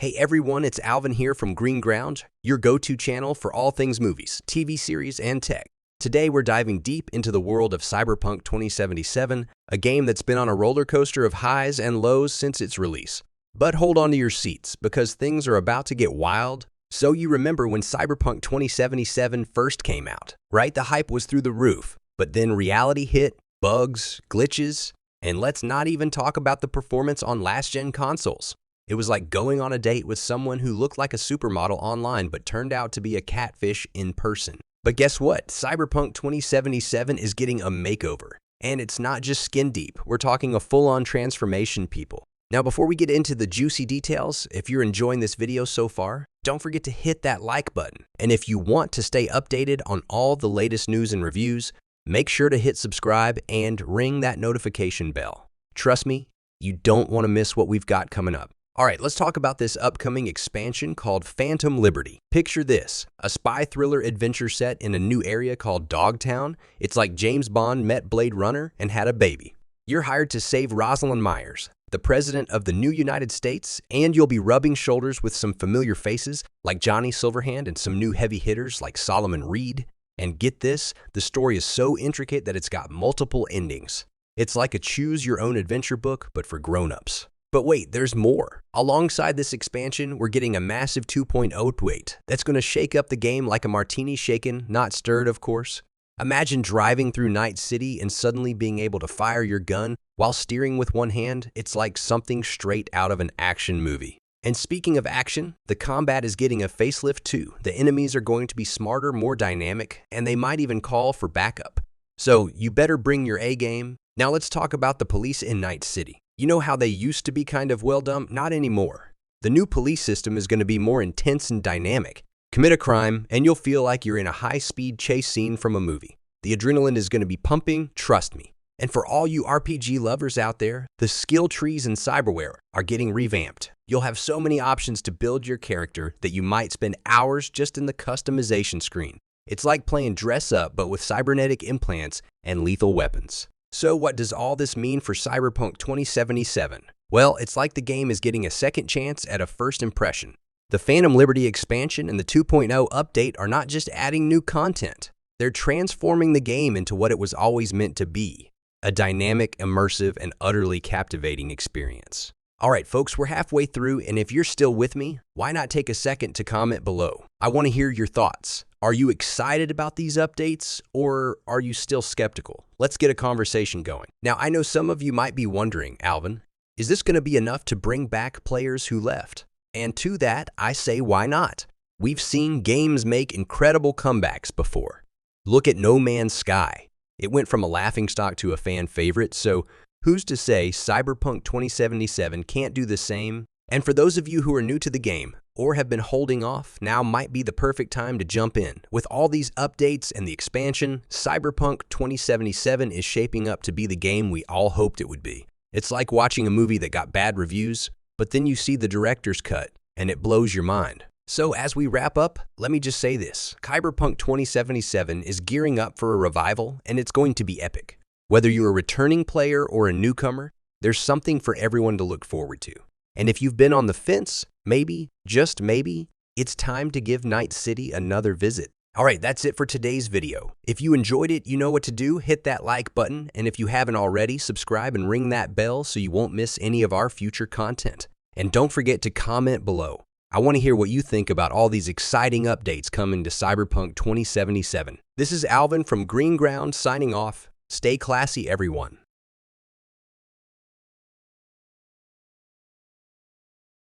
Hey everyone, it's Alvin here from Green Ground, your go-to channel for all things movies, TV series, and tech. Today we're diving deep into the world of Cyberpunk 2077, a game that's been on a roller coaster of highs and lows since its release. But hold on to your seats, because things are about to get wild. So you remember when Cyberpunk 2077 first came out, right? The hype was through the roof, but then reality hit, bugs, glitches, and let's not even talk about the performance on last-gen consoles. It was like going on a date with someone who looked like a supermodel online but turned out to be a catfish in person. But guess what? Cyberpunk 2077 is getting a makeover. And it's not just skin deep, we're talking a full-on transformation, people. Now before we get into the juicy details, if you're enjoying this video so far, don't forget to hit that like button. And if you want to stay updated on all the latest news and reviews, make sure to hit subscribe and ring that notification bell. Trust me, you don't want to miss what we've got coming up. All right, let's talk about this upcoming expansion called Phantom Liberty. Picture this, a spy thriller adventure set in a new area called Dogtown. It's like James Bond met Blade Runner and had a baby. You're hired to save Rosalind Myers, the president of the new United States, and you'll be rubbing shoulders with some familiar faces like Johnny Silverhand and some new heavy hitters like Solomon Reed. And get this, the story is so intricate that it's got multiple endings. It's like a choose-your-own-adventure book, but for grown-ups. But wait, there's more. Alongside this expansion, we're getting a massive 2.0 update that's going to shake up the game like a martini shaken, not stirred, of course. Imagine driving through Night City and suddenly being able to fire your gun while steering with one hand. It's like something straight out of an action movie. And speaking of action, the combat is getting a facelift too. The enemies are going to be smarter, more dynamic, and they might even call for backup. So you better bring your A game. Now let's talk about the police in Night City. You know how they used to be kind of well done? Not anymore. The new police system is going to be more intense and dynamic. Commit a crime, and you'll feel like you're in a high-speed chase scene from a movie. The adrenaline is going to be pumping, trust me. And for all you RPG lovers out there, the skill trees in cyberware are getting revamped. You'll have so many options to build your character that you might spend hours just in the customization screen. It's like playing dress up, but with cybernetic implants and lethal weapons. So what does all this mean for Cyberpunk 2077? Well, it's like the game is getting a second chance at a first impression. The Phantom Liberty expansion and the 2.0 update are not just adding new content. They're transforming the game into what it was always meant to be, a dynamic, immersive, and utterly captivating experience. All right, folks, we're halfway through, and if you're still with me, why not take a second to comment below? I want to hear your thoughts. Are you excited about these updates, or are you still skeptical? Let's get a conversation going. Now, I know some of you might be wondering, Alvin, is this going to be enough to bring back players who left? And to that, I say, why not? We've seen games make incredible comebacks before. Look at No Man's Sky. It went from a laughingstock to a fan favorite, so who's to say Cyberpunk 2077 can't do the same? And for those of you who are new to the game or have been holding off, now might be the perfect time to jump in. With all these updates and the expansion, Cyberpunk 2077 is shaping up to be the game we all hoped it would be. It's like watching a movie that got bad reviews, but then you see the director's cut and it blows your mind. So as we wrap up, let me just say this. Cyberpunk 2077 is gearing up for a revival, and it's going to be epic. Whether you're a returning player or a newcomer, there's something for everyone to look forward to. And if you've been on the fence, maybe, just maybe, it's time to give Night City another visit. All right, that's it for today's video. If you enjoyed it, you know what to do. Hit that like button, and if you haven't already, subscribe and ring that bell so you won't miss any of our future content. And don't forget to comment below. I want to hear what you think about all these exciting updates coming to Cyberpunk 2077. This is Alvin from Green Ground signing off. Stay classy, everyone.